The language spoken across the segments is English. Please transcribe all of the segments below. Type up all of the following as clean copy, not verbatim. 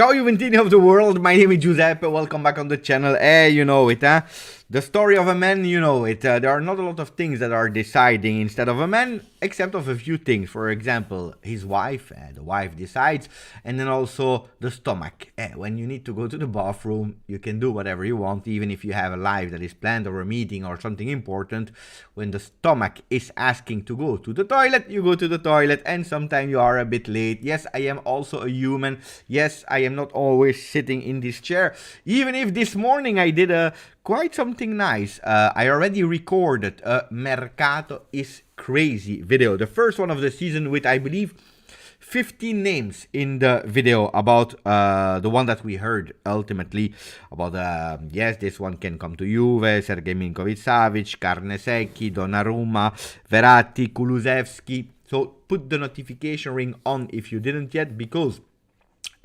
Ciao Juventini of the world, my name is Giuseppe, welcome back on the channel. You know it, huh? The story of a man, you know it. There are not a lot of things that are deciding instead of a man, except of a few things. For example, his wife, the wife decides, and then also the stomach. When you need to go to the bathroom, you can do whatever you want, even if you have a life that is planned or a meeting or something important. When the stomach is asking to go to the toilet, you go to the toilet, and sometimes you are a bit late. Yes, I am also a human. Yes, I am not always sitting in this chair. Even if this morning I did quite something nice. I already recorded a Mercato is Crazy video. The first one of the season with, I believe, 15 names in the video about the one that we heard ultimately about yes, this one can come to Juve, Sergej Milinkovic-Savic, Carnesecchi, Donnarumma, Verratti, Kulusevski. So put the notification ring on if you didn't yet, because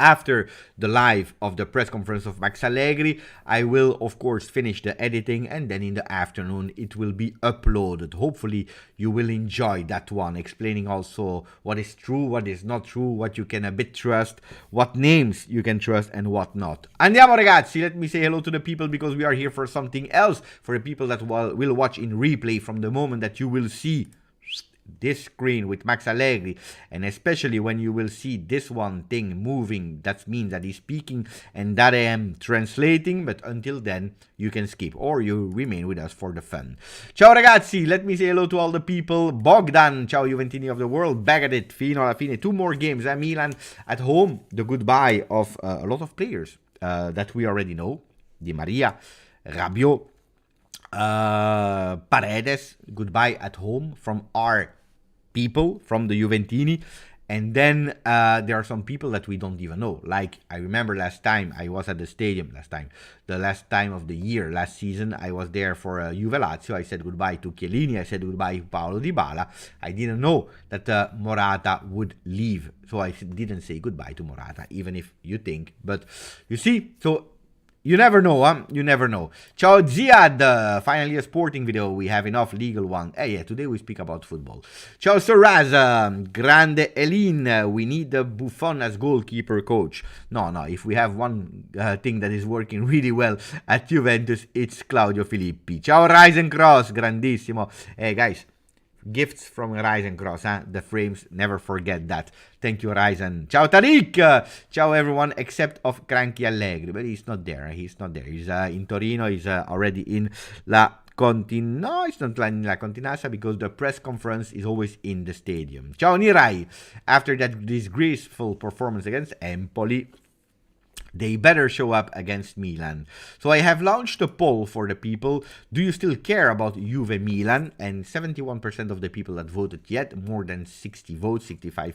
after the live of the press conference of Max Allegri, I will of course finish the editing, and then in the afternoon it will be uploaded. Hopefully you will enjoy that one, explaining also what is true, what is not true, what you can a bit trust, what names you can trust and what not. Andiamo ragazzi, let me say hello to the people, because we are here for something else. For the people that will watch in replay, from the moment that you will see this screen with Max Allegri, and especially when you will see this one thing moving, that means that he's speaking and that I am translating. But until then you can skip, or you remain with us for the fun. Ciao ragazzi, let me say hello to all the people. Bogdan, Ciao Juventini of the world, back at it, fino alla fine. 2 more games, Milan at home, the goodbye of a lot of players that we already know. Di Maria, Rabiot, Paredes, goodbye at home from our people, from the Juventini. And then there are some people that we don't even know. Like, I remember last time I was at the stadium, the last time of the year, last season, I was there for Juve Lazio. I said goodbye to Chiellini, I said goodbye to Paulo Dybala. I didn't know that Morata would leave, so I didn't say goodbye to Morata, even if you think. But you see, so you never know, huh? You never know. Ciao Ziad, finally a sporting video. We have enough legal one. Yeah, today we speak about football. Ciao Soraz, Grande Elin, we need the Buffon as goalkeeper coach. No, if we have one thing that is working really well at Juventus, it's Claudio Filippi. Ciao Rise and Cross, grandissimo. Hey guys, gifts from Ryzen Cross, huh? The frames, never forget that. Thank you, Ryzen. Ciao, Tariq! Ciao, everyone, except of Cranky Allegri. But he's not there. He's in Torino. He's already in La Continenza. No, it's not in La Continenza, because the press conference is always in the stadium. Ciao, Nirai. After that disgraceful performance against Empoli, they better show up against Milan. So I have launched a poll for the people. Do you still care about Juve Milan? And 71% of the people that voted yet, more than 60 votes, 65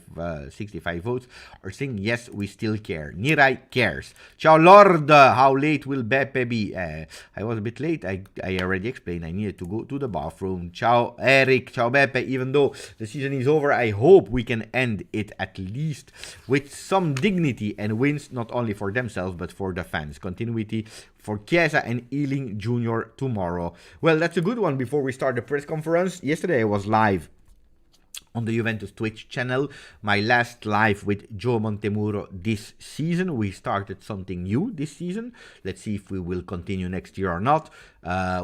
votes, are saying yes, we still care. Nirai cares. Ciao Lord, how late will Beppe be? I was a bit late. I already explained I needed to go to the bathroom. Ciao Eric, ciao Beppe. Even though the season is over, I hope we can end it at least with some dignity and wins, not only for themselves but for the fans. Continuity for Chiesa and Ealing Jr. tomorrow. Well, that's a good one. Before we start the press conference, yesterday I was live on the Juventus Twitch channel, my last live with Joe Montemuro this season. We started something new this season. Let's see if we will continue next year or not.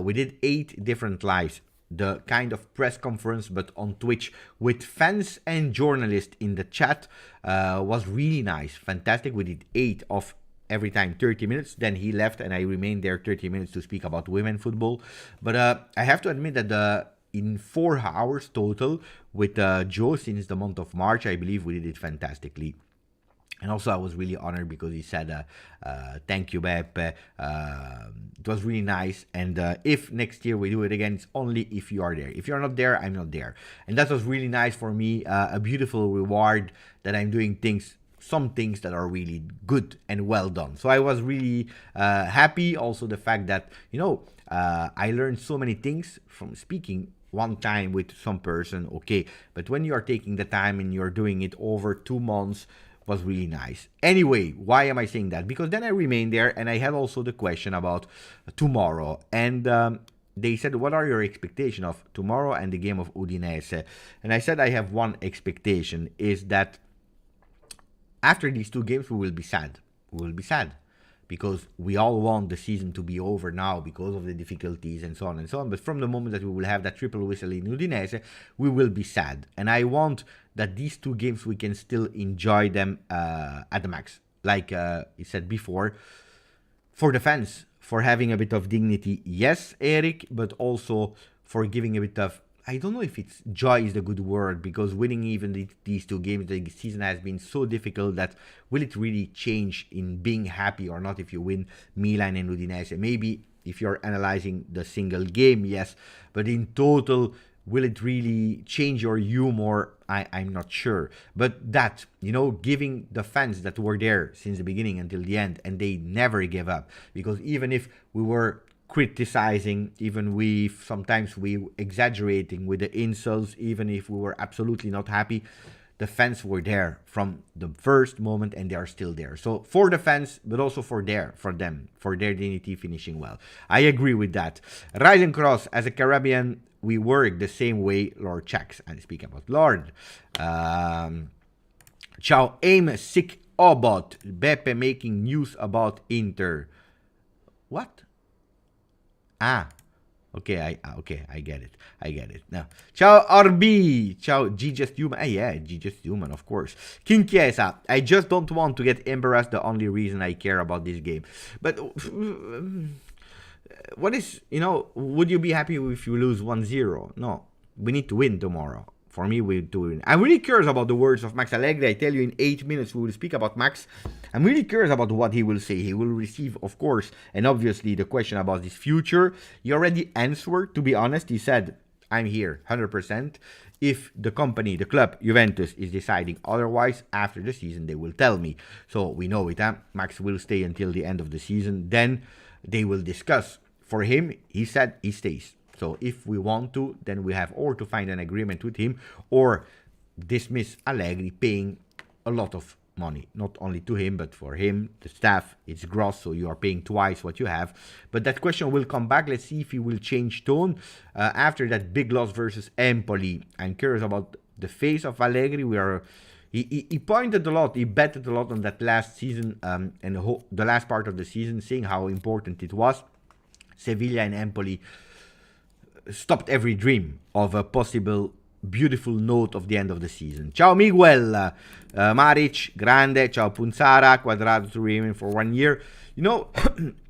We did 8 different lives, the kind of press conference, but on Twitch with fans and journalists in the chat. Was really nice, fantastic. We did 8 of every time 30 minutes. Then he left and I remained there 30 minutes to speak about women football. But I have to admit that in 4 hours total with Joe since the month of March, I believe we did it fantastically. And also I was really honored because he said, thank you, Beppe. It was really nice. And if next year we do it again, it's only if you are there. If you're not there, I'm not there. And that was really nice for me. A beautiful reward that I'm doing some things that are really good and well done. So I was really happy. Also the fact that, I learned so many things from speaking one time with some person, okay. But when you are taking the time and you're doing it over 2 months, was really nice. Anyway, why am I saying that? Because then I remained there and I had also the question about tomorrow. And they said, what are your expectations of tomorrow and the game of Udinese? And I said I have one expectation, is that after these 2 games we will be sad. we will be sad because we all want the season to be over now because of the difficulties and so on and so on. But from the moment that we will have that triple whistle in Udinese, we will be sad. And I want that these 2 games, we can still enjoy them at the max. Like he said before, for the fans, for having a bit of dignity, yes, Eric, but also for giving a bit of, I don't know if it's joy is the good word, because winning even these 2 games, the season has been so difficult that will it really change in being happy or not if you win Milan and Udinese? Maybe if you're analyzing the single game, yes, but in total, will it really change your humor? I'm not sure. But that, giving the fans that were there since the beginning until the end, and they never gave up, because even if we were criticizing, even sometimes we exaggerating with the insults, even if we were absolutely not happy, the fans were there from the first moment and they are still there. So for the fans, but also for their dignity finishing well. I agree with that. Rise and Cross, as a Caribbean, we work the same way, Lord checks. And speak about Lord. Ciao Aim Sick Obot. Beppe making news about Inter. What? Okay, I get it. Now, ciao RB, ciao GJustjuve. Yeah, GJustjuve, of course. King Chiesa, I just don't want to get embarrassed. The only reason I care about this game. But what is, would you be happy if you lose 1-0? No, we need to win tomorrow. For me, we do win. I'm really curious about the words of Max Allegri. I tell you, in 8 minutes we will speak about Max. I'm really curious about what he will say. He will receive, of course, and obviously the question about his future. He already answered, to be honest. He said, I'm here 100%. If the company, the club, Juventus, is deciding otherwise after the season, they will tell me. So we know it, huh? Max will stay until the end of the season. Then they will discuss. For him, he said he stays. So if we want to, then we have or to find an agreement with him or dismiss Allegri paying a lot of money, not only to him, but for him, the staff, it's gross, so you are paying twice what you have. But that question will come back. Let's see if he will change tone after that big loss versus Empoli. I'm curious about the face of Allegri. He pointed a lot, he betted a lot on that last season and the last part of the season, saying how important it was. Sevilla and Empoli stopped every dream of a possible beautiful note of the end of the season. Ciao Miguel, Maric, Grande, ciao Punzara, Quadrado to remain for 1 year.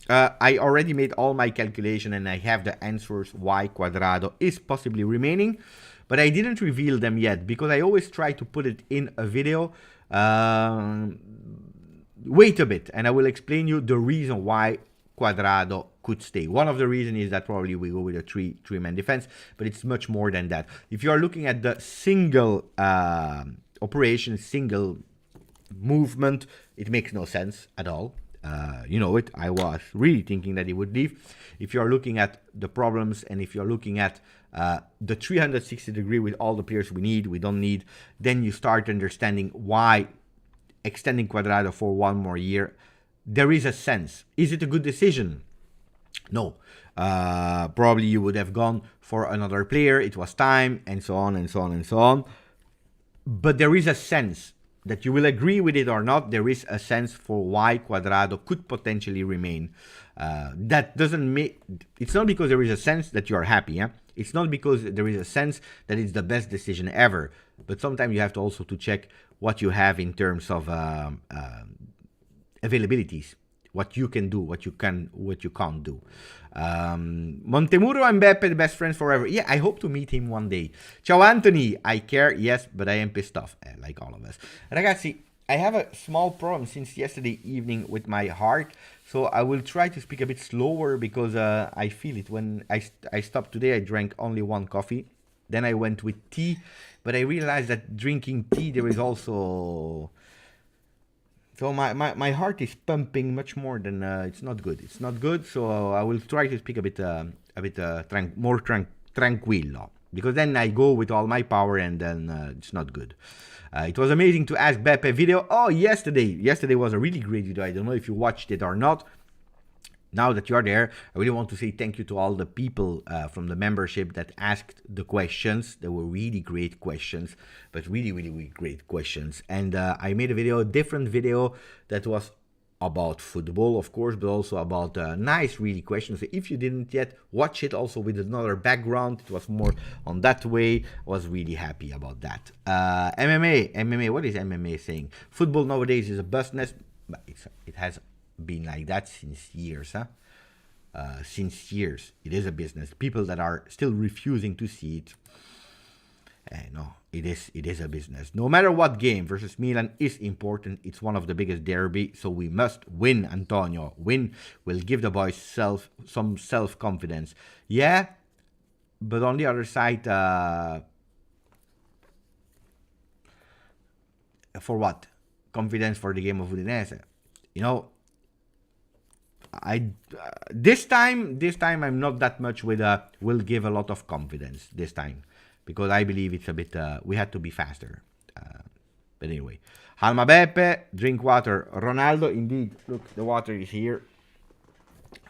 I already made all my calculation and I have the answers why Quadrado is possibly remaining, but I didn't reveal them yet because I always try to put it in a video. Wait a bit and I will explain you the reason why Quadrado could stay. One of the reasons is that probably we go with a three-man defense, but it's much more than that. If you are looking at the single operation, single movement, it makes no sense at all. You know it. I was really thinking that he would leave. If you are looking at the problems and if you're looking at the 360 degree with all the players we don't need, then you start understanding why extending Quadrado for 1 more year. There is a sense. Is it a good decision? No. Probably you would have gone for another player. It was time, and so on, and so on, and so on. But there is a sense that you will agree with it or not. There is a sense for why Quadrado could potentially remain. That doesn't make... It's not because there is a sense that you are happy. Yeah? It's not because there is a sense that it's the best decision ever. But sometimes you have to also to check what you have in terms of... availabilities, what you can do, what you can't do. Montemuro and Beppe, the best friends forever. Yeah, I hope to meet him one day. Ciao Anthony, I care, yes, but I am pissed off, like all of us. Ragazzi, I have a small problem since yesterday evening with my heart, so I will try to speak a bit slower because I feel it. When I stopped today, I drank only 1 coffee, then I went with tea, but I realized that drinking tea, there is also... So my heart is pumping much more than it's not good. It's not good. So I will try to speak a bit more tranquillo, because then I go with all my power and then it's not good. It was amazing to ask Beppe video. Oh, yesterday was a really great video. I don't know if you watched it or not. Now that you are there, I really want to say thank you to all the people from the membership that asked the questions. They were really great questions, but really, really, really great questions. And I made a different video that was about football, of course, but also about nice, really questions. If you didn't yet watch it, also with another background, it was more on that way. I was really happy about that. MMA. What is MMA saying? Football nowadays is a business, but it has been like that since years, huh? Since years, it is a business. People that are still refusing to see it. No, it is a business. No matter what, game versus Milan is important. It's one of the biggest derby, so we must win, Antonio. Win will give the boys some self-confidence. Yeah, but on the other side, for what? Confidence for the game of Udinese. You know, this time I'm not that much with will give a lot of confidence this time. Because I believe it's a bit, we had to be faster. But anyway. Halma Beppe, drink water. Ronaldo, indeed, look, the water is here.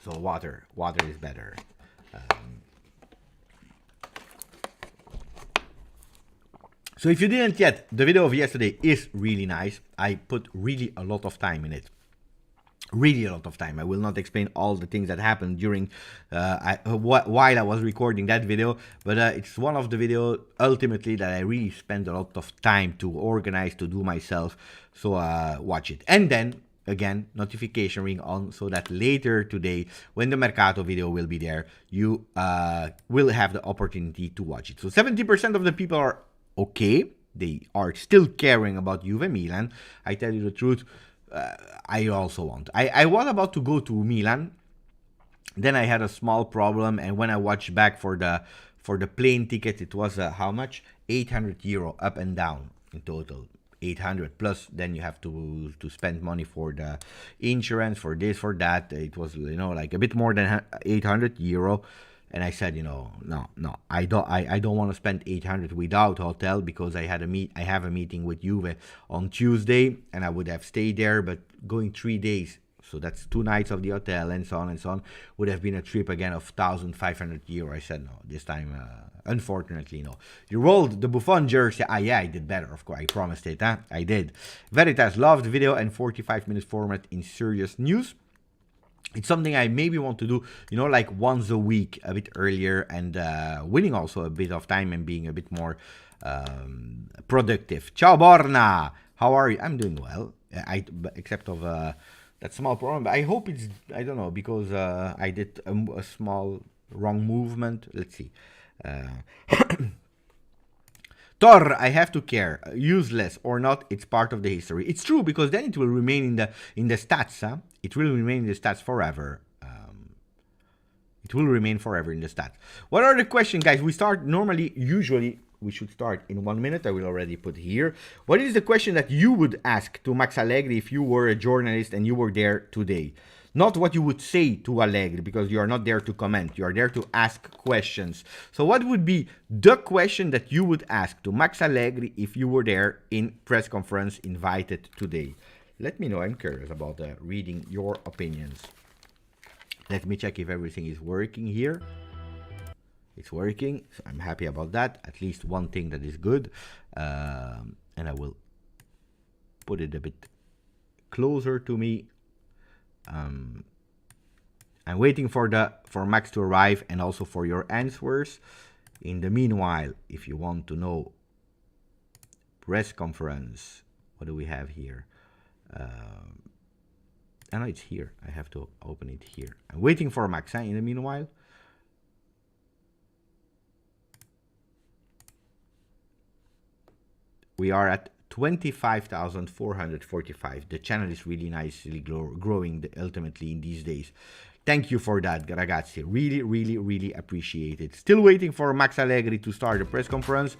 So water is better. So if you didn't yet, the video of yesterday is really nice. I put really a lot of time in it. Really a lot of time. I will not explain all the things that happened during while I was recording that video, but it's one of the videos ultimately that I really spent a lot of time to organize, to do myself. So watch it, and then again notification ring on, so that later today when the Mercato video will be there, you will have the opportunity to watch it. So 70% of the people are okay. They are still caring about Juve Milan. I tell you the truth. I also want. I was about to go to Milan, then I had a small problem, and when I watched back for the plane ticket, it was how much? €800 up and down in total. 800 plus. Then you have to spend money for the insurance, for this, for that. It was like a bit more than €800. And I said, no, I don't want to spend 800 without hotel, because I have a meeting with Juve on Tuesday, and I would have stayed there, but going 3 days, so that's 2 nights of the hotel and so on, would have been a trip again of €1,500. I said no, this time, unfortunately, no. You rolled the Buffon jersey. Yeah, I did better, of course. I promised it, huh? I did. Veritas loved the video and 45-minute format in serious news. It's something I maybe want to do, like once a week, a bit earlier, and winning also a bit of time and being a bit more productive. Ciao Borna, how are you? I'm doing well, except of that small problem. I hope it's, I don't know, because I did a small wrong movement. Let's see. Tor, I have to care. Useless or not, it's part of the history. It's true, because then it will remain in the stats. Huh? It will remain in the stats forever. It will remain forever in the stats. What are the questions, guys? We start usually, we should start in 1 minute. I will already put here. What is the question that you would ask to Max Allegri if you were a journalist and you were there today? Not what you would say to Allegri, because you are not there to comment. You are there to ask questions. So what would be the question that you would ask to Max Allegri if you were there in press conference invited today? Let me know. I'm curious about reading your opinions. Let me check if everything is working here. It's working. So I'm happy about that. At least one thing that is good. And I will put it a bit closer to me. I'm waiting for Max to arrive, and also for your answers. In the meanwhile, if you want to know press conference, what do we have here? I know it's here. I have to open it here. I'm waiting for Max. In the meanwhile, we are at 25,445. The channel is really nicely growing ultimately in these days. Thank you for that, ragazzi. Really, really, really appreciate it. Still waiting for Max Allegri to start the press conference.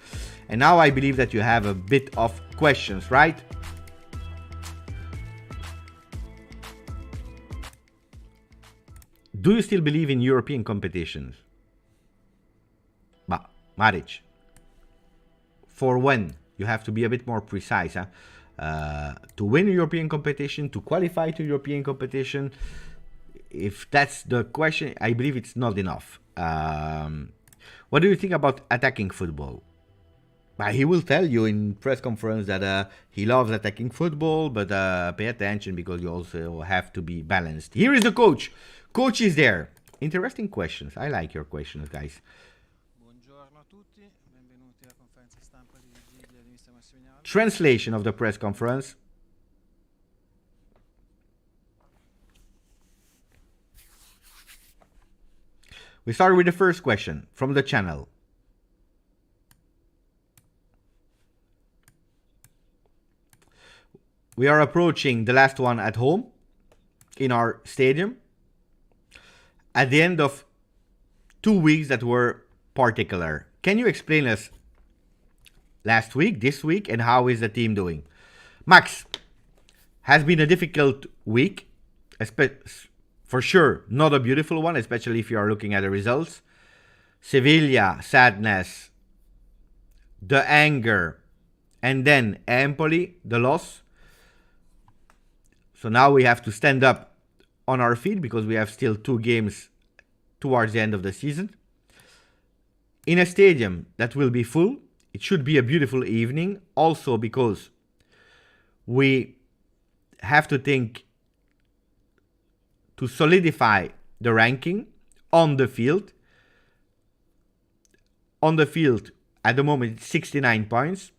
And now I believe that you have a bit of questions, right? Do you still believe in European competitions? Maric, for when? You have to be a bit more precise. Huh? To win a European competition, to qualify to European competition, if that's the question, I believe it's not enough. What do you think about attacking football? But he will tell you in press conference that he loves attacking football, but pay attention because you also have to be balanced. Here is the coach. Coach is there. Interesting questions. I like your questions, guys. Translation of the press conference. We start with the first question from the channel. We are approaching the last one at home in our stadium at the end of 2 weeks that were particular. Can you explain us last week, this week, and how is the team doing? Max, has been a difficult week, for sure, not a beautiful one, especially if you are looking at the results. Sevilla, sadness, the anger, and then Empoli, the loss. So now we have to stand up on our feet because we have still 2 games towards the end of the season. In a stadium that will be full, it should be a beautiful evening. Also because we have to think to solidify the ranking on the field. On the field, at the moment, it's 69 points.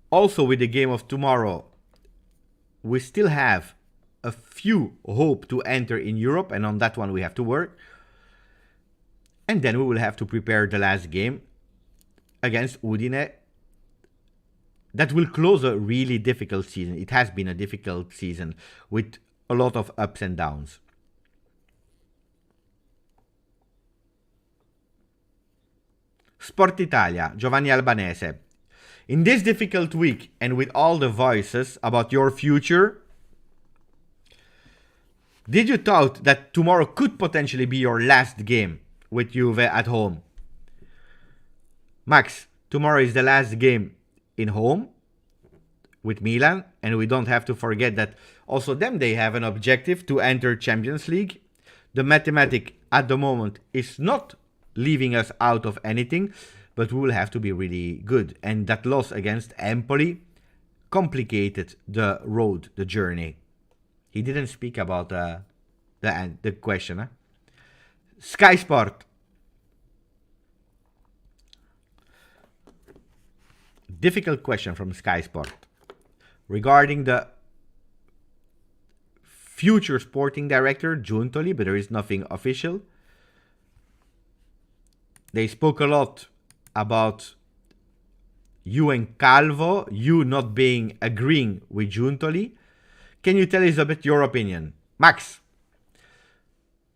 Also, with the game of tomorrow, we still have a few hope to enter in Europe, and on that one we have to work. And then we will have to prepare the last game against Udine. That will close a really difficult season. It has been a difficult season with a lot of ups and downs. Sport Italia, Giovanni Albanese. In this difficult week and with all the voices about your future, did you thought that tomorrow could potentially be your last game with Juve at home? Max, tomorrow is the last game in home with Milan, and we don't have to forget that also they have an objective to enter Champions League. The mathematic at the moment is not leaving us out of anything, but we will have to be really good. And that loss against Empoli complicated the road, the journey. He didn't speak about the question. Huh? Sky Sport. Difficult question from Sky Sport regarding the future sporting director, Giuntoli, but there is nothing official. They spoke a lot about you and Calvo, you not agreeing with Giuntoli. Can you tell us a bit your opinion? Max,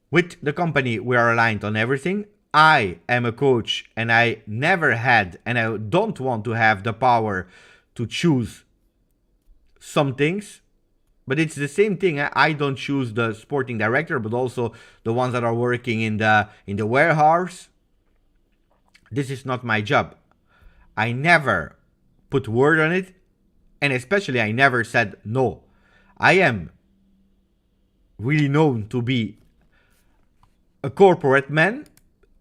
with the company we are aligned on everything. I am a coach and I never had and I don't want to have the power to choose some things. But it's the same thing. I don't choose the sporting director, but also the ones that are working in the warehouse. This is not my job. I never put word on it, and especially I never said no. I am really known to be a corporate man.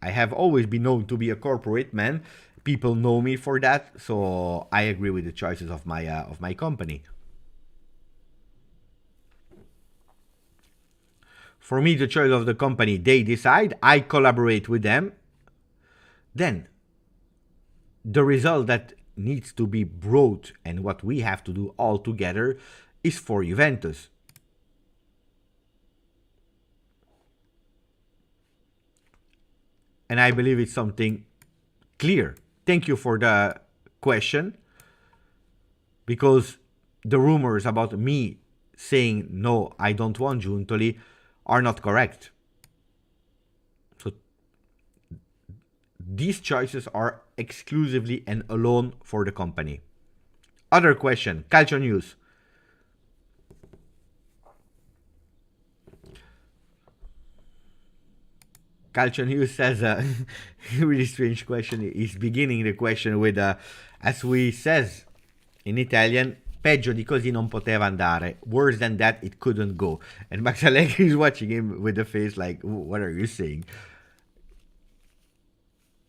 I have always been known to be a corporate man. People know me for that, so I agree with the choices of my company. For me, the choice of the company, they decide. I collaborate with them. Then, the result that needs to be brought and what we have to do all together is for Juventus. And I believe it's something clear. Thank you for the question, because the rumors about me saying no, I don't want Giuntoli are not correct. So these choices are exclusively and alone for the company. Other question, Calcio News. Calcio News says a really strange question. He's beginning the question with, as we says in Italian, peggio di così non poteva andare. Worse than that, it couldn't go. And Max Allegri is watching him with the face like, what are you saying?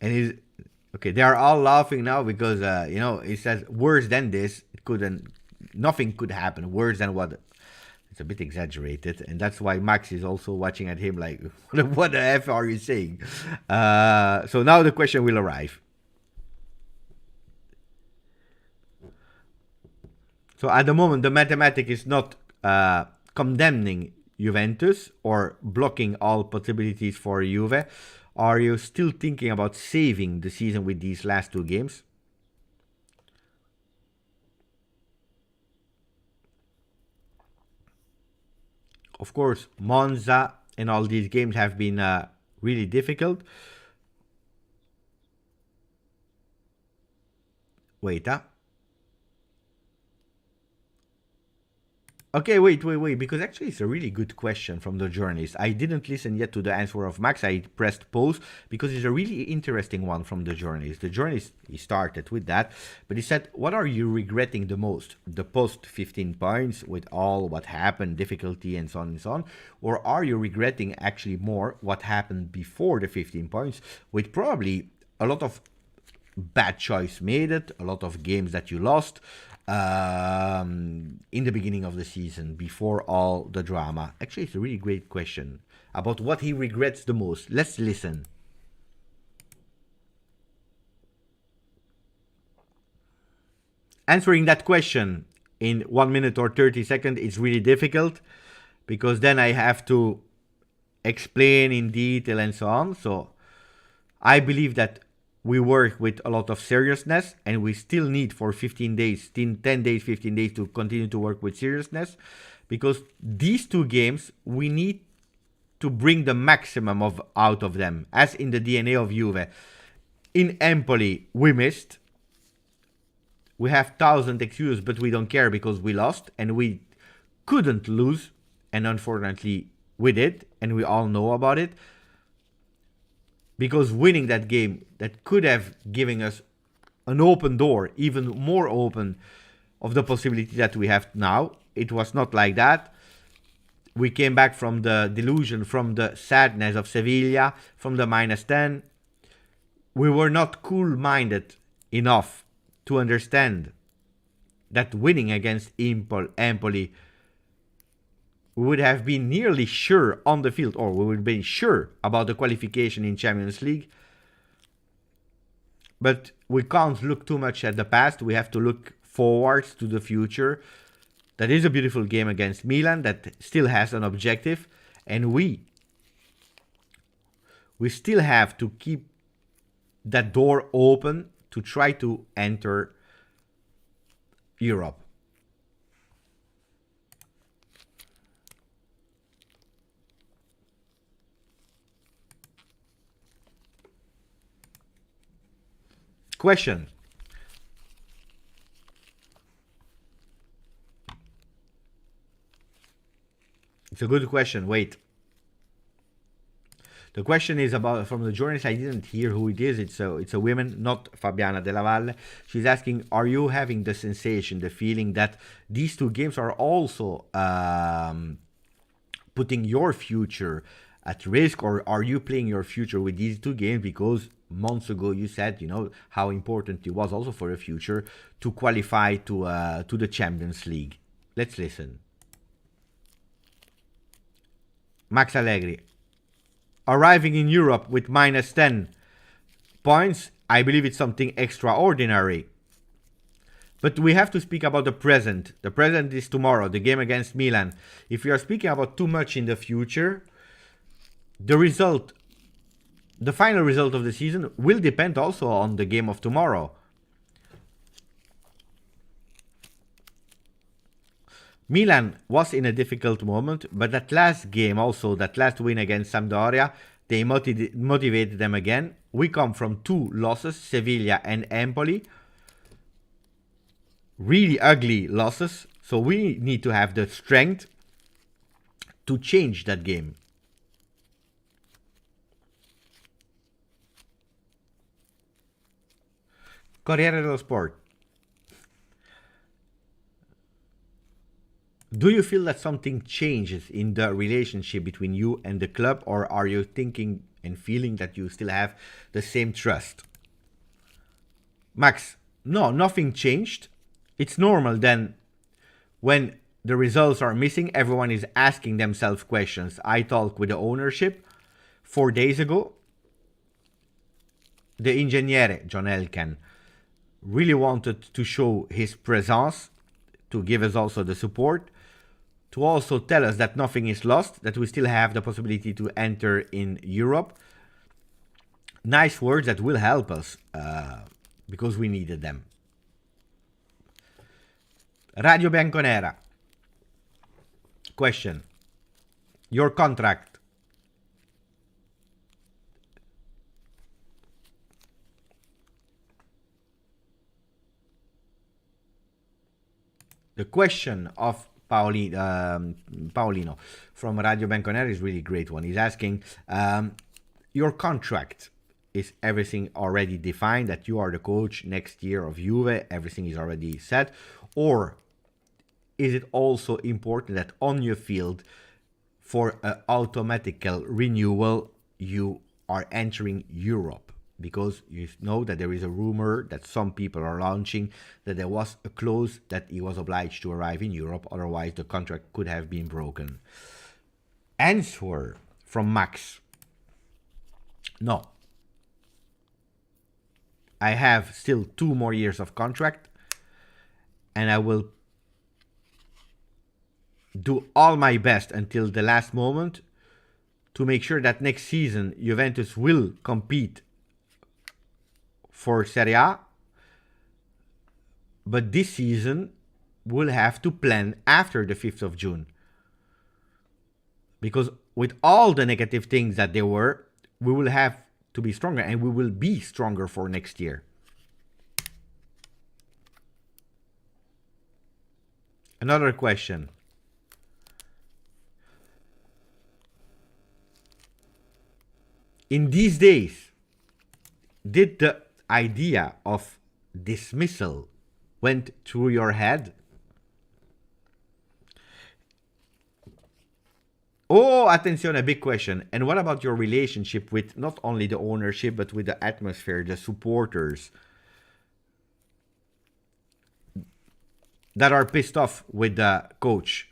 And he's okay. They are all laughing now because it says worse than this. It couldn't. Nothing could happen worse than what. It's a bit exaggerated, and that's why Max is also watching at him like, "What the f are you saying?" So now the question will arrive. So at the moment, the mathematic is not condemning Juventus or blocking all possibilities for Juve. Are you still thinking about saving the season with these last two games? Of course, Monza and all these games have been really difficult. Wait, huh? Okay, wait, because actually it's a really good question from the journalist. I didn't listen yet to the answer of Max. I pressed pause because it's a really interesting one from the journalist. The journalist, he started with that, but he said, what are you regretting the most? The post 15 points with all what happened, difficulty and so on and so on? Or are you regretting actually more what happened before the 15 points with probably a lot of bad choice made it, a lot of games that you lost in the beginning of the season before all the drama? Actually, it's a really great question about what he regrets the most. Let's listen. Answering that question in 1 minute or 30 seconds is really difficult because then I have to explain in detail and so on. So I believe that we work with a lot of seriousness and we still need for 15 days, 10 days, 15 days to continue to work with seriousness because these two games, we need to bring the maximum of out of them, as in the DNA of Juve. In Empoli, we missed. We have 1,000 excuses, but we don't care because we lost and we couldn't lose. And unfortunately, we did, and we all know about it. Because winning that game, that could have given us an open door, even more open of the possibility that we have now. It was not like that. We came back from the delusion, from the sadness of Sevilla, from the -10. We were not cool-minded enough to understand that winning against Empoli, we would have been nearly sure on the field, or we would have been sure about the qualification in Champions League. But we can't look too much at the past. We have to look forwards to the future. That is a beautiful game against Milan that still has an objective. And we still have to keep that door open to try to enter Europe. Question. It's a good question. Wait. The question is about from the journalist. I didn't hear who it is. It's a woman, not Fabiana Della Valle. She's asking, are you having the sensation, the feeling that these two games are also putting your future at risk, or are you playing your future with these two games because months ago you said how important it was also for the future to qualify to the Champions League? Let's listen. Max Allegri. Arriving in Europe with -10 points, I believe it's something extraordinary. But we have to speak about the present. The present is tomorrow, the game against Milan. If we are speaking about too much in the future, the result, the final result of the season will depend also on the game of tomorrow. Milan was in a difficult moment, but that last game also, that last win against Sampdoria, they motivated them again. We come from two losses, Sevilla and Empoli. Really ugly losses, so we need to have the strength to change that game. Corriere dello Sport. Do you feel that something changes in the relationship between you and the club, or are you thinking and feeling that you still have the same trust. Max, no, nothing changed. It's normal then when the results are missing, everyone is asking themselves questions. I talked with the ownership 4 days ago. The Ingegnere, John Elkan, really wanted to show his presence, to give us also the support, to also tell us that nothing is lost, that we still have the possibility to enter in Europe. Nice words that will help us because we needed them. Radio Bianconera. Question. Your contract. The question of Paolino from Radio Bianconera is really great one. He's asking, your contract, is everything already defined that you are the coach next year of Juve? Everything is already set? Or is it also important that on your field, for an automatical renewal, you are entering Europe? Because you know that there is a rumor that some people are launching that there was a clause that he was obliged to arrive in Europe, otherwise the contract could have been broken. Answer from Max. No. I have still 2 more years of contract, and I will do all my best until the last moment to make sure that next season Juventus will compete for Serie A, but this season we'll have to plan after the 5th of June. Because with all the negative things that there were, we will have to be stronger, and we will be stronger for next year. Another question. In these days, did the idea of dismissal went through your head? Oh, attention, a big question. And what about your relationship with not only the ownership, but with the atmosphere, the supporters that are pissed off with the coach?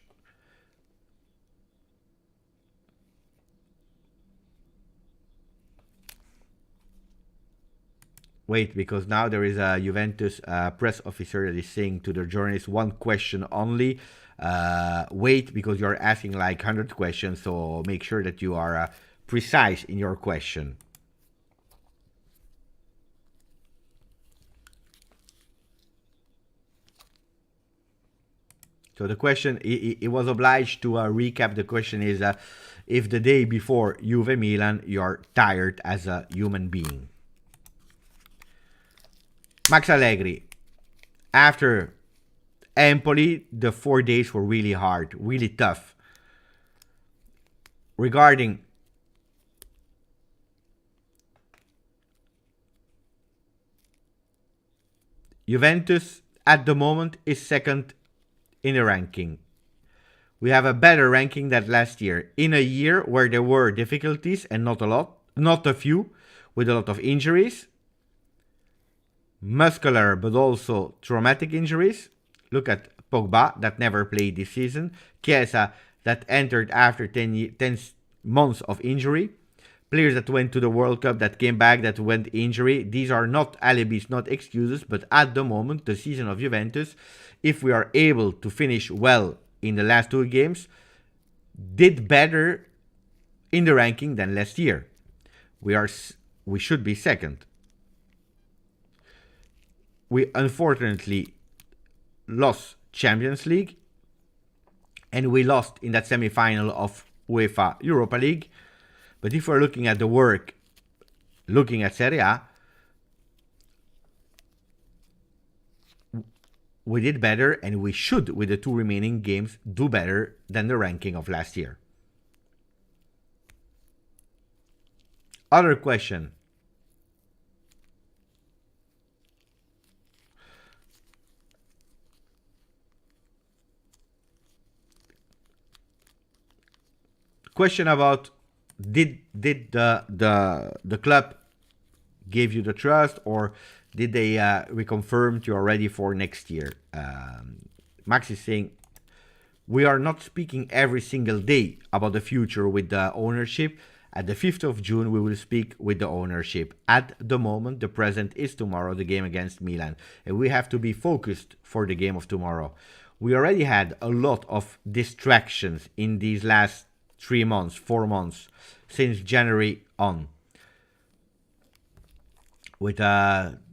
Wait, because now there is a Juventus press officer that is saying to the journalist, 1 question only. Wait, because you're asking like 100 questions, so make sure that you are precise in your question. So the question, it was obliged to recap. The question is, if the day before Juve Milan, you're tired as a human being. Max Allegri, after Empoli, the 4 days were really hard, really tough. Regarding Juventus, at the moment, is second in the ranking. We have a better ranking than last year. In a year where there were difficulties, and not a few, with a lot of injuries. Muscular but also traumatic injuries. Look at Pogba, that never played this season. Chiesa, that entered after 10 months of injury. Players that went to the World Cup, that came back, that went injury. These are not alibis, not excuses, but at the moment, the season of Juventus, if we are able to finish well in the last 2 games, did better in the ranking than last year. We should be second. We unfortunately lost Champions League, and we lost in that semi-final of UEFA Europa League. But if we're looking at the work, looking at Serie A, we did better, and we should, with the 2 remaining games, do better than the ranking of last year. Other question. Question about did the club give you the trust, or did they reconfirm you are ready for next year? Max is saying we are not speaking every single day about the future with the ownership. At the 5th of June, we will speak with the ownership. At the moment, the present is tomorrow, the game against Milan. And we have to be focused for the game of tomorrow. We already had a lot of distractions in these last 3 months, 4 months, since January on. With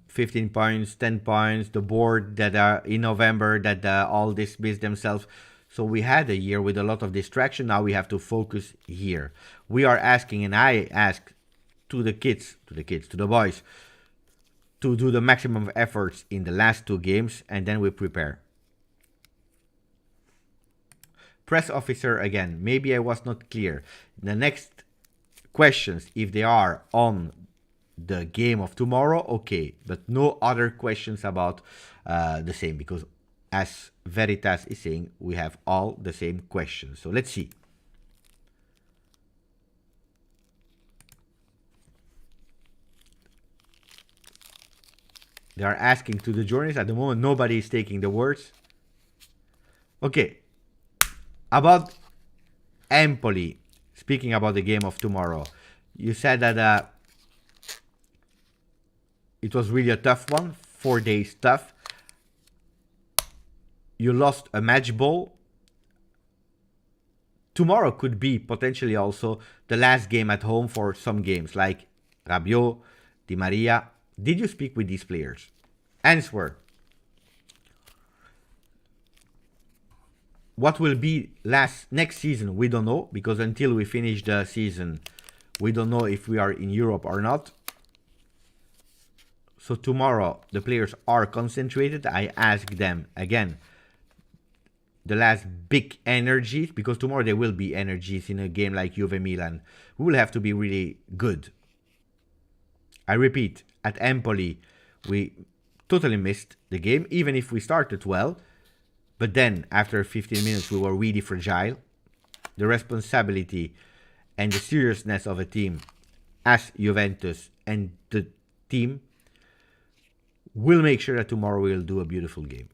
15 points, 10 points, the board that are in November that all dismissed themselves. So we had a year with a lot of distraction. Now we have to focus here. We are asking, and I ask to the boys, to do the maximum efforts in the last 2 games, and then we prepare. Press officer again. Maybe I was not clear. The next questions, if they are on the game of tomorrow, okay, but no other questions about the same, because as Veritas is saying, we have all the same questions. So let's see. They are asking to the journalists. At the moment, nobody is taking the words. Okay. About Empoli, speaking about the game of tomorrow, you said that it was really a tough one, 4 days tough. You lost a match ball. Tomorrow could be potentially also the last game at home for some games, like Rabiot, Di Maria. Did you speak with these players? Answer. What will be next season, we don't know, because until we finish the season, we don't know if we are in Europe or not. So tomorrow, the players are concentrated. I ask them again, the last big energies, because tomorrow there will be energies in a game like Juve Milan. We will have to be really good. I repeat, at Empoli, we totally missed the game, even if we started well. But then, after 15 minutes, we were really fragile. The responsibility and the seriousness of a team as Juventus and the team will make sure that tomorrow we will do a beautiful game.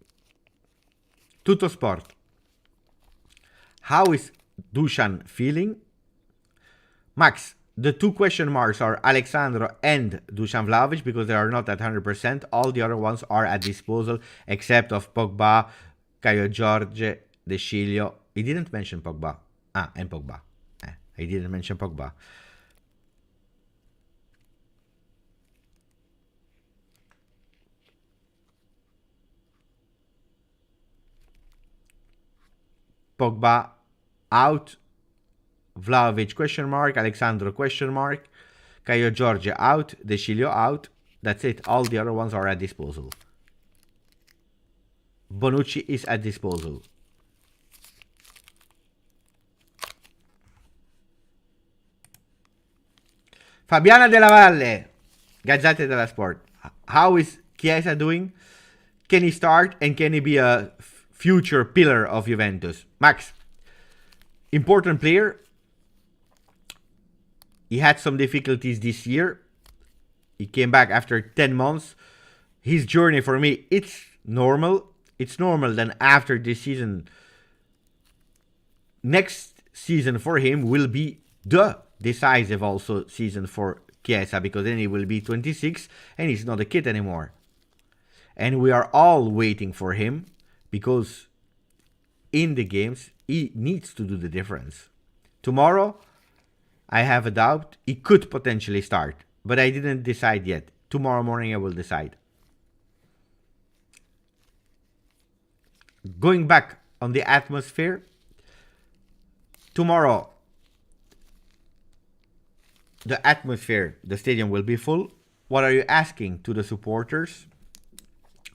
Tutto Sport. How is Dusan feeling? Max, the 2 question marks are Alexandro and Dusan Vlahovic, because they are not at 100%. All the other ones are at disposal, except of Pogba, Caio Jorge, De Sciglio. He didn't mention Pogba. And Pogba. He didn't mention Pogba. Pogba out, Vlahovic question mark, Alexandro question mark, Caio Jorge out, De Sciglio out. That's it. All the other ones are at disposal. Bonucci is at disposal. Fabiana Della Valle, Gazzetta dello Sport. How is Chiesa doing? Can he start, and can he be a future pillar of Juventus? Max, important player. He had some difficulties this year. He came back after 10 months. His journey, for me, it's normal. It's normal then after this season. Next season for him will be the decisive also season for Chiesa, because then he will be 26 and he's not a kid anymore. And we are all waiting for him, because in the games he needs to do the difference. Tomorrow, I have a doubt. He could potentially start, but I didn't decide yet. Tomorrow morning I will decide. Going back on the atmosphere, tomorrow the atmosphere, the stadium will be full. What are you asking to the supporters?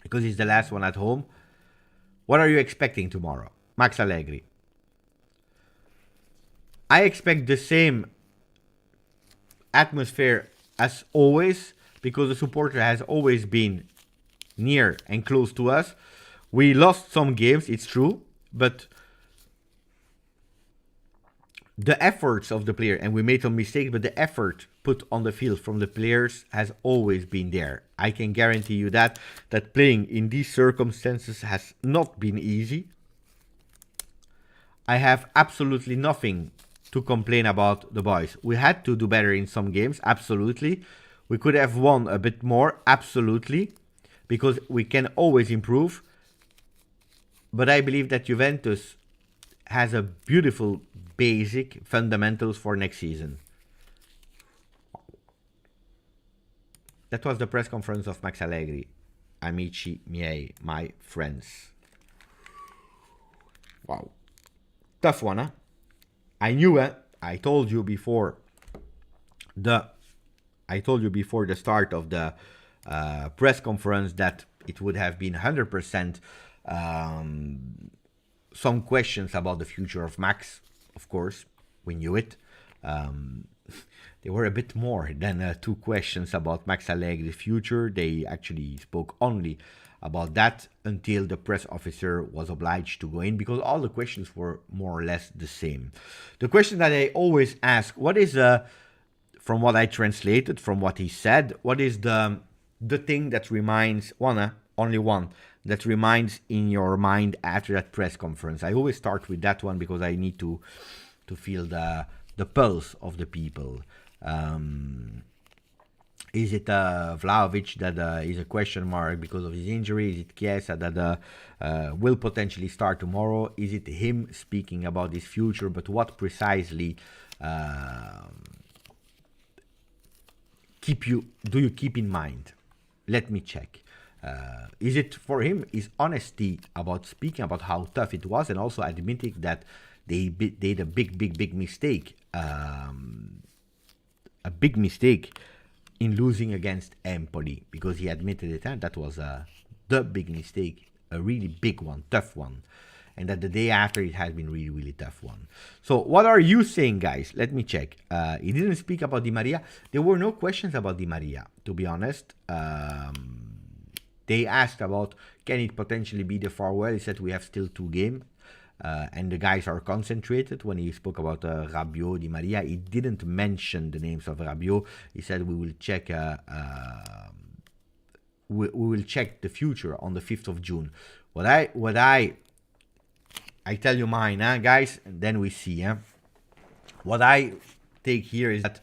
Because it's the last one at home. What are you expecting tomorrow? Max Allegri. I expect the same atmosphere as always, because the supporter has always been near and close to us. We lost some games, it's true, but the efforts of the player, and we made some mistakes, but the effort put on the field from the players has always been there. I can guarantee you that playing in these circumstances has not been easy. I have absolutely nothing to complain about the boys. We had to do better in some games, absolutely. We could have won a bit more, absolutely, because we can always improve. But I believe that Juventus has a beautiful basic fundamentals for next season. That was the press conference of Max Allegri. Amici miei, my friends. Wow. Tough one, huh? I knew it. I told you before the start of the press conference that it would have been 100% some questions about the future of Max. Of course, we knew it. There were a bit more than 2 questions about Max Allegri's future. They actually spoke only about that until the press officer was obliged to go in, because all the questions were more or less the same. The question that I always ask, what is from what I translated, from what he said, what is the thing that reminds only one that reminds in your mind after that press conference? I always start with that one because I need to feel the pulse of the people. Is it Vlahovic that is a question mark because of his injury? Is it Chiesa that will potentially start tomorrow? Is it him speaking about his future? But what precisely do you keep in mind? Let me check. Is it for him his honesty about speaking about how tough it was, and also admitting that they did a big mistake, in losing against Empoli, because he admitted it, and that was the big mistake, a really big one, tough one, and that the day after it has been really tough one. So what are you saying, guys? Let me check. He didn't speak about Di Maria. There were no questions about Di Maria, to be honest. They asked about, can it potentially be the farewell? He said we have still 2 games. And the guys are concentrated. When he spoke about Rabiot, Di Maria, he didn't mention the names of Rabiot. He said we will check we will check the future on the 5th of June. What I tell you mine, guys, and then we see. What I take here is that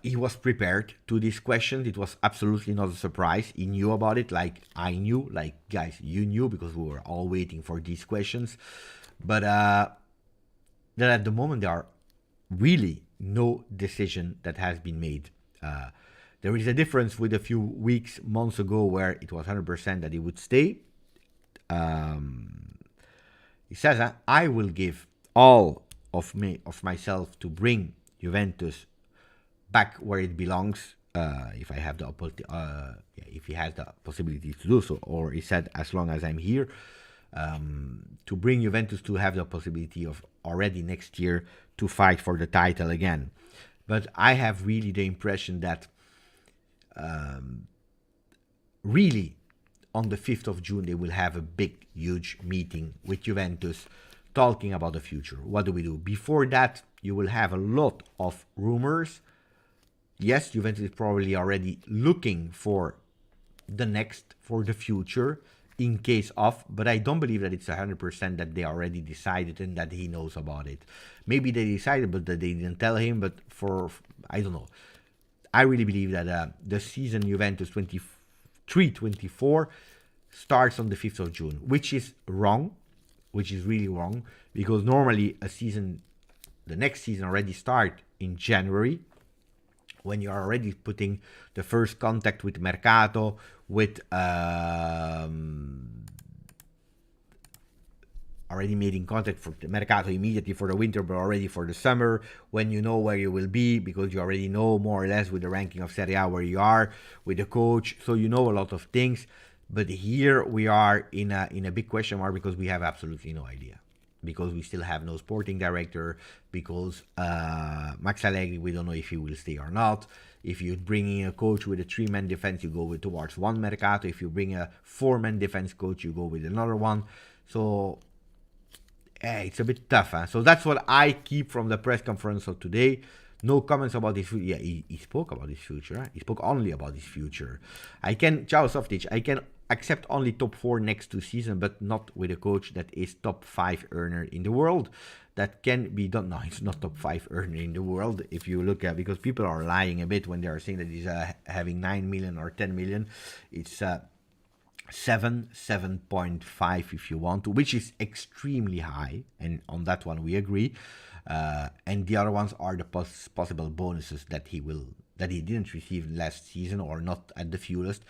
he was prepared to these questions. It was absolutely not a surprise. He knew about it, like I knew, like guys, you knew, because we were all waiting for these questions. But that at the moment there are really no decision that has been made. There is a difference with a few months ago, where it was 100% that he would stay. He says, I will give all of myself to bring Juventus back where it belongs, if I have the if he has the possibility to do so. Or he said, as long as I'm here, to bring Juventus to have the possibility of already next year to fight for the title again. But I have really the impression that really on the 5th of June they will have a big, huge meeting with Juventus, talking about the future. What do we do? Before that, you will have a lot of rumors. Yes, Juventus is probably already looking for the future in case of, but I don't believe that it's 100% that they already decided and that he knows about it. Maybe they decided, but that they didn't tell him. But I don't know. I really believe that the season Juventus 23-24 starts on the 5th of June, which is wrong, which is really wrong, because normally the next season already start in January, when you are already putting the first contact with Mercato, with already made in contact for the Mercato immediately for the winter, but already for the summer, when you know where you will be, because you already know more or less with the ranking of Serie A where you are, with the coach, so you know a lot of things. But here we are in a big question mark, because we have absolutely no idea. Because we still have no sporting director, because Max Allegri, we don't know if he will stay or not. If you bring in a coach with a 3-man defense, you go towards one Mercato. If you bring a 4-man defense coach, you go with another one. So it's a bit tough. Huh? So that's what I keep from the press conference of today. No comments about his future. Yeah, he spoke about his future. Huh? He spoke only about his future. Ciao Softic, I can accept only top 4 next to season, but not with a coach that is top 5 earner in the world. That can be done. No, it's not top 5 earner in the world. If you look at, because people are lying a bit when they are saying that he's having 9 million or 10 million. It's 7.5 if you want to, which is extremely high, and on that one we agree. And the other ones are the possible bonuses that he didn't receive last season, or not at the fullest,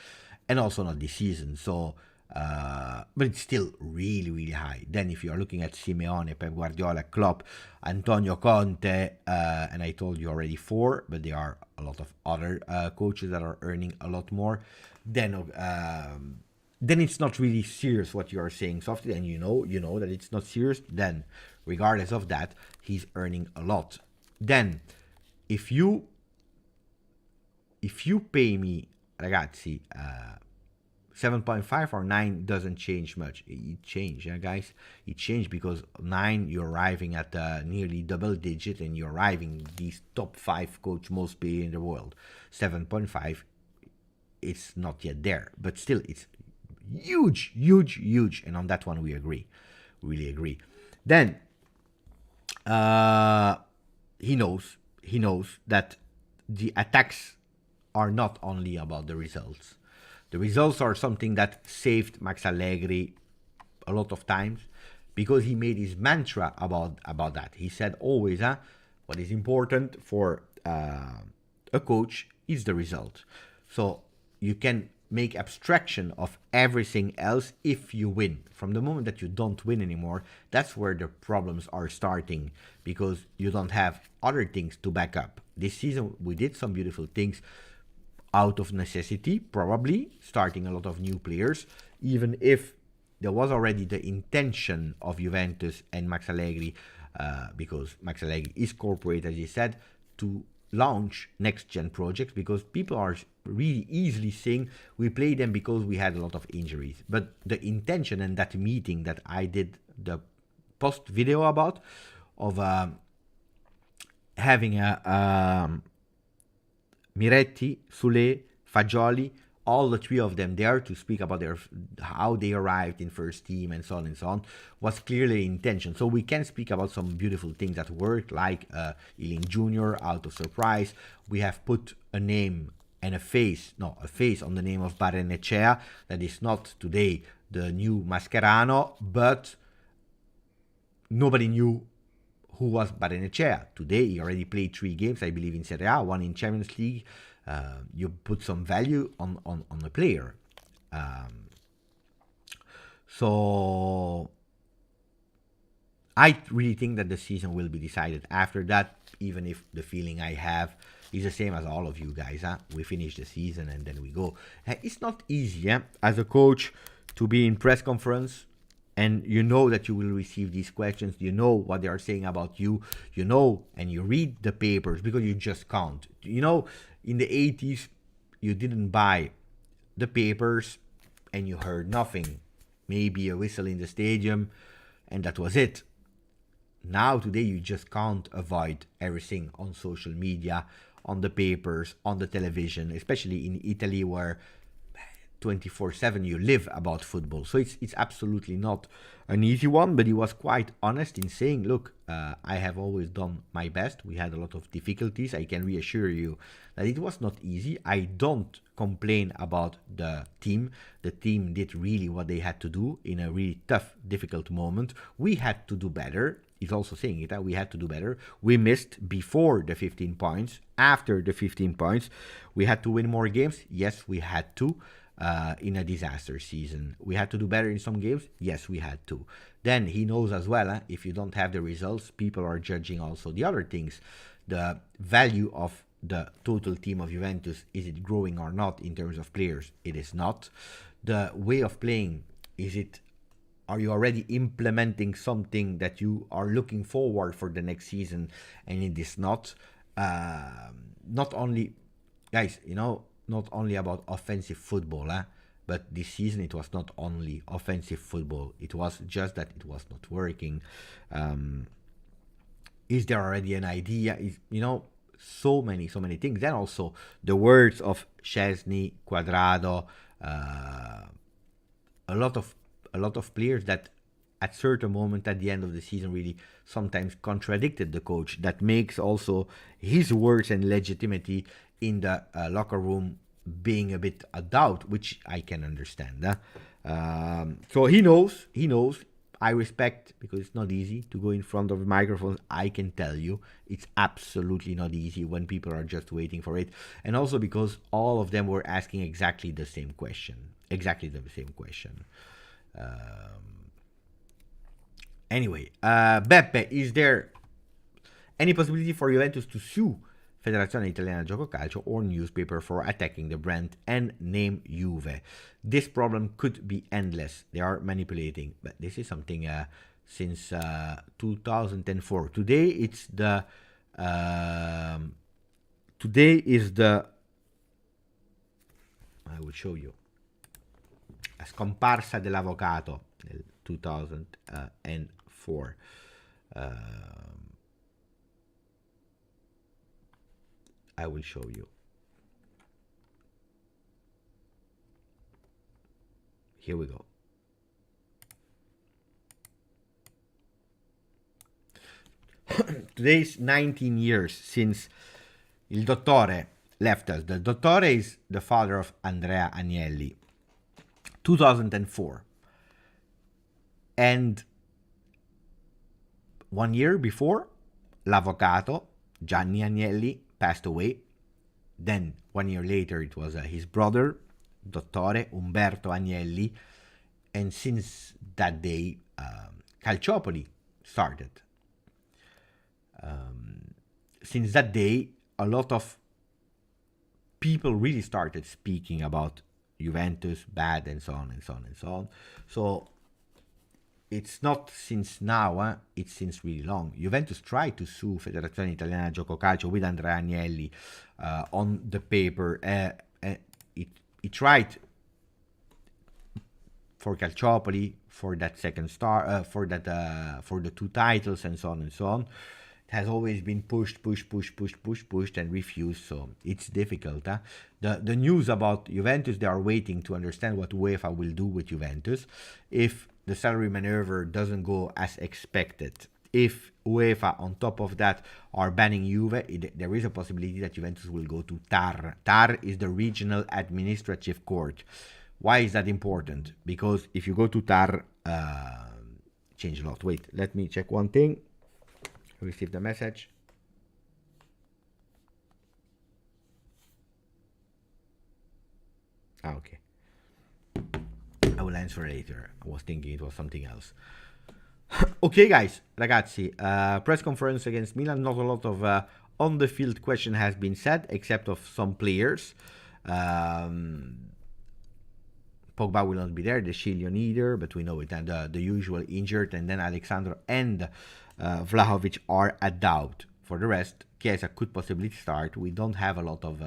and also not this season. So but it's still really, really high. Then if you are looking at Simeone, Pep Guardiola, Klopp, Antonio Conte, and I told you already 4, but there are a lot of other coaches that are earning a lot more. Then it's not really serious what you are saying, Softy, and you know that it's not serious. Then, regardless of that, he's earning a lot. Then, if you pay me, ragazzi, 7.5 or 9 doesn't change much. It changed, yeah, guys. It changed because 9 you're arriving at nearly double digit, and you're arriving these top 5 coach most paid in the world. 7.5, it's not yet there, but still it's huge, and on that one we agree, really agree. Then he knows that the attacks are not only about the results. The results are something that saved Max Allegri a lot of times, because he made his mantra about that. He said always, what is important for a coach is the result. So you can make abstraction of everything else if you win. From the moment that you don't win anymore, that's where the problems are starting, because you don't have other things to back up. This season we did some beautiful things out of necessity, probably starting a lot of new players, even if there was already the intention of Juventus and Max Allegri, because Max Allegri is corporate, as he said, to launch next-gen projects, because people are really easily saying we play them because we had a lot of injuries. But the intention and that meeting that I did the post video about, of having a Miretti, Sule, Fagioli, all the 3 of them there to speak about how they arrived in first team and so on, was clearly intention. So we can speak about some beautiful things that worked, like Ealing Jr. out of surprise. We have put a name and a face on the name of Barrenechea. That is not today the new Mascherano, but nobody knew who was Barrenechea. Today he already played 3 games, I believe, in Serie A, 1 in Champions League. You put some value on the player. So I really think that the season will be decided after that, even if the feeling I have is the same as all of you guys. We finish the season and then we go. It's not easy as a coach to be in press conference, and you know that you will receive these questions. You know what they are saying about you. You know, and you read the papers because you just can't. You know, in the 80s, you didn't buy the papers and you heard nothing. Maybe a whistle in the stadium, and that was it. Now, today, you just can't avoid everything on social media, on the papers, on the television, especially in Italy, where 24/7 you live about football. So it's absolutely not an easy one, but he was quite honest in saying, look, I have always done my best. We had a lot of difficulties. I can reassure you that it was not easy. I don't complain about the team. The team did really what they had to do in a really tough, difficult moment. We had to do better. He's also saying it, we had to do better. We missed before the 15 points. After the 15 points, we had to win more games. Yes, we had to. In a disaster season, we had to do better in some games. Yes, we had to. Then he knows as well, if you don't have the results, people are judging also the other things. The value of the total team of Juventus, is it growing or not in terms of players? It is not. The way of playing, are you already implementing something that you are looking forward for the next season? And it is not. Not only, guys, not only about offensive football, But this season it was not only offensive football, it was just that it was not working. Is there already an idea? So many things. Then also the words of Szczesny, Cuadrado, a lot of players that at certain moment at the end of the season really sometimes contradicted the coach. That makes also his words and legitimacy in the locker room being a bit a doubt, which I can understand. So he knows. I respect, because it's not easy to go in front of microphones. I can tell you, it's absolutely not easy when people are just waiting for it. And also because all of them were asking exactly the same question. Anyway, Beppe, is there any possibility for Juventus to sue Federazione Italiana Gioco Calcio or newspaper for attacking the brand and name Juve? This problem could be endless. They are manipulating, but this is something since 2004. Today is the I will show you. La scomparsa dell'avvocato nel 2004. I will show you. Here we go. Today is 19 years since il dottore left us. The dottore is the father of Andrea Agnelli. 2004. And 1 year before, l'avvocato Gianni Agnelli passed away. Then 1 year later it was his brother, Dottore Umberto Agnelli, and since that day Calciopoli started. Since that day, a lot of people really started speaking about Juventus bad and so on and so on and so on. So it's not since now, it's since really long. Juventus tried to sue Federazione Italiana Gioco Calcio with Andrea Agnelli on the paper. It tried for Calciopoli, for that second star, for the 2 titles and so on and so on. It has always been pushed and refused, so it's difficult. The news about Juventus, they are waiting to understand what UEFA will do with Juventus. If the salary maneuver doesn't go as expected, if UEFA on top of that are banning Juve, there is a possibility that Juventus will go to TAR. TAR is the Regional Administrative Court. Why is that important? Because if you go to TAR, change a lot. Wait, let me check one thing. Receive the message. Okay. I will answer later. I was thinking it was something else. Okay, guys, ragazzi, press conference against Milan. Not a lot of on the field question has been said, except of some players. Pogba will not be there, the Chilian either, but we know it. And the usual injured, and then Alexandro and Vlahovic are a doubt. For the rest, Chiesa could possibly start. We don't have a lot of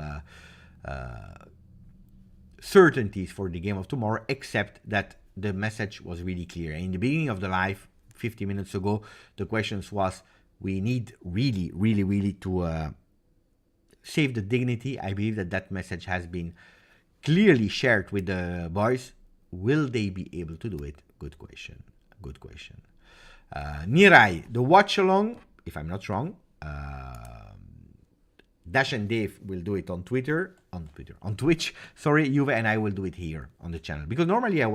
certainties for the game of tomorrow, except that the message was really clear. In the beginning of the live, 50 minutes ago, the questions was, we need really to save the dignity. I believe that message has been clearly shared with the boys. Will they be able to do it? Good question. Nirai, the watch along, if I'm not wrong, Dash and Dave will do it on Twitch, sorry, Juve, and I will do it here on the channel. Because normally I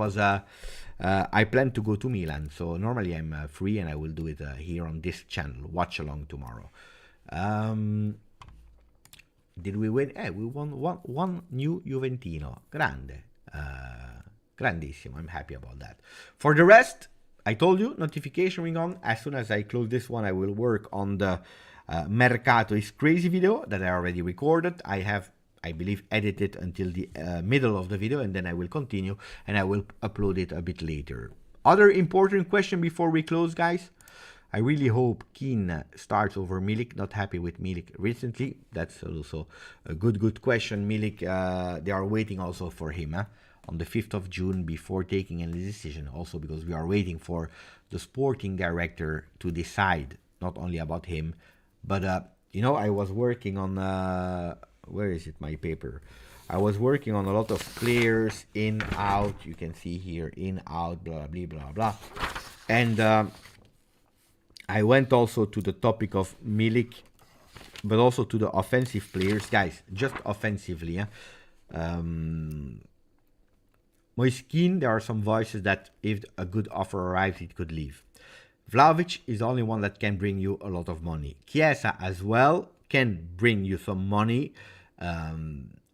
plan to go to Milan, so normally I'm free and I will do it here on this channel, watch along tomorrow. Did we win? We won one new Juventino. Grande. Grandissimo. I'm happy about that. For the rest, I told you, notification ring on. As soon as I close this one, I will work on the Mercato is Crazy video that I already recorded. I have, I believe, edited until the middle of the video, and then I will continue and I will upload it a bit later. Other important question before we close, guys. I really hope Keane starts over Milik. Not happy with Milik recently. That's also a good question. Milik, they are waiting also for him. on the 5th of June before taking any decision. Also because we are waiting for the sporting director to decide, not only about him, but you know, I was working on where is it, my paper? I was working on a lot of players in, out. You can see here in, out, blah blah blah blah, and I went also to the topic of Milik, but also to the offensive players, guys. Just offensively, yeah. Moiskin, there are some voices that if a good offer arrives, it could leave. Vlahovic is the only one that can bring you a lot of money. Chiesa as well can bring you some money.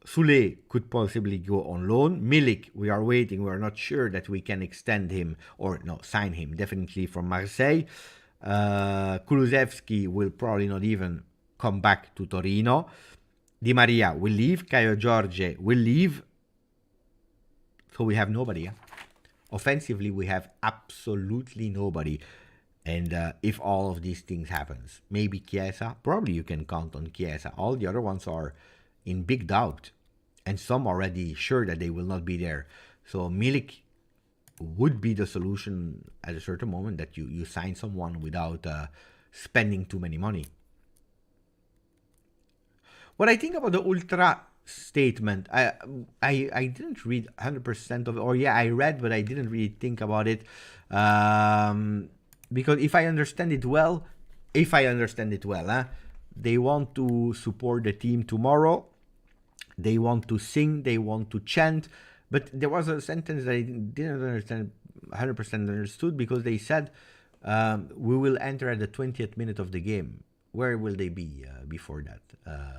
Sule could possibly go on loan. Milik, we are waiting. We are not sure that we can extend him or no, sign him definitely from Marseille. Kulusevski will probably not even come back to Torino. Di Maria will leave. Caio Jorge will leave. So we have nobody. Yeah? Offensively, we have absolutely nobody. And if all of these things happens, maybe Chiesa, probably you can count on Chiesa. All the other ones are in big doubt. And some already sure that they will not be there. So Milik would be the solution at a certain moment, that you sign someone without spending too many money. What I think about the Ultra statement, I didn't read 100% of it, or yeah, I read, but I didn't really think about it. Because if I understand it well, they want to support the team tomorrow. They want to sing, they want to chant. But there was a sentence that I didn't understand 100% understood, because they said, we will enter at the 20th minute of the game. Where will they be before that?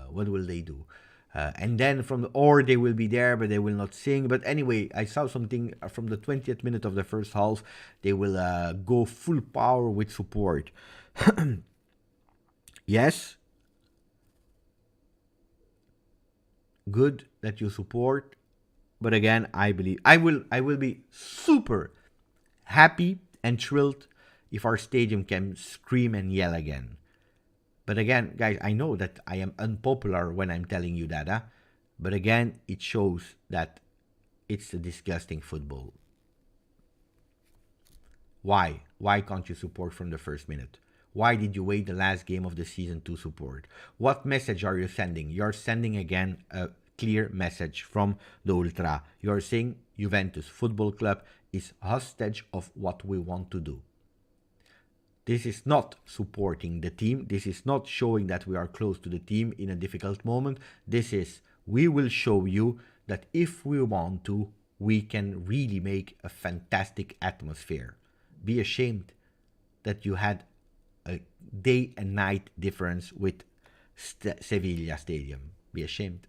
What will they do? And then or they will be there, but they will not sing. But anyway, I saw something from the 20th minute of the first half. They will go full power with support. Yes. Good that you support. But again, I believe I will be super happy and thrilled if our stadium can scream and yell again. But again, guys, I know that I am unpopular when I'm telling you that. But again, it shows that it's a disgusting football. Why? Why can't you support from the first minute? Why did you wait the last game of the season to support? What message are you sending? You're sending again a clear message from the Ultra. You're saying Juventus Football Club is hostage of what we want to do. This is not supporting the team. This is not showing that we are close to the team in a difficult moment. This is, we will show you that if we want to, we can really make a fantastic atmosphere. Be ashamed that you had a day and night difference with Sevilla Stadium. Be ashamed.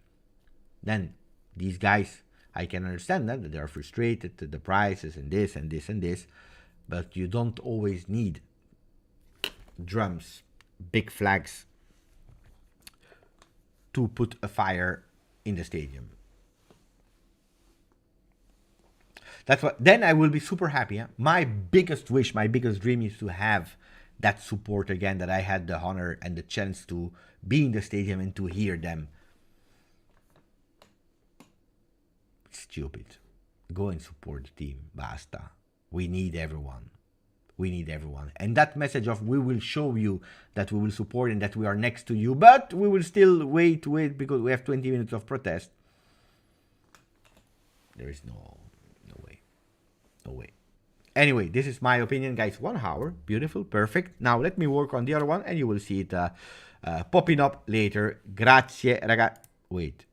Then these guys, I can understand that they are frustrated at the prices and this and this and this, but you don't always need drums, big flags to put a fire in the stadium. That's what. Then I will be super happy. My biggest wish, my biggest dream is to have that support again, that I had the honor and the chance to be in the stadium and to hear them. Stupid. Go and support the team. Basta. We need everyone. We need everyone. And that message of we will show you that we will support and that we are next to you, but we will still wait because we have 20 minutes of protest. There is no way. No way. Anyway, this is my opinion, guys. 1 hour. Beautiful. Perfect. Now let me work on the other one and you will see it popping up later. Grazie, ragazzi. Wait.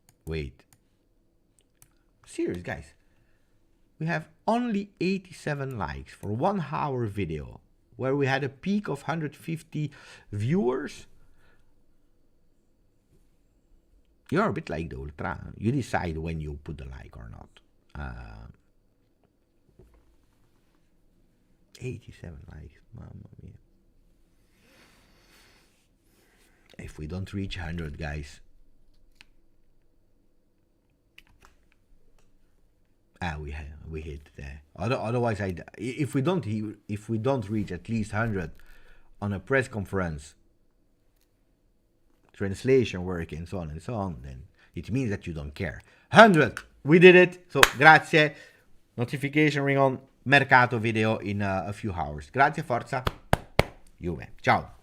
Serious, guys. We have only 87 likes for 1 hour video where we had a peak of 150 viewers. You're a bit like the Ultra. You decide when you put the like or not. 87 likes. Mamma mia. If we don't reach 100, guys. We hit there. Otherwise, if we don't reach at least 100 on a press conference, translation work and so on, then it means that you don't care. 100. we did it. So, grazie. Notification ring on. Mercato video in a few hours. Grazie, forza. Juve. Ciao.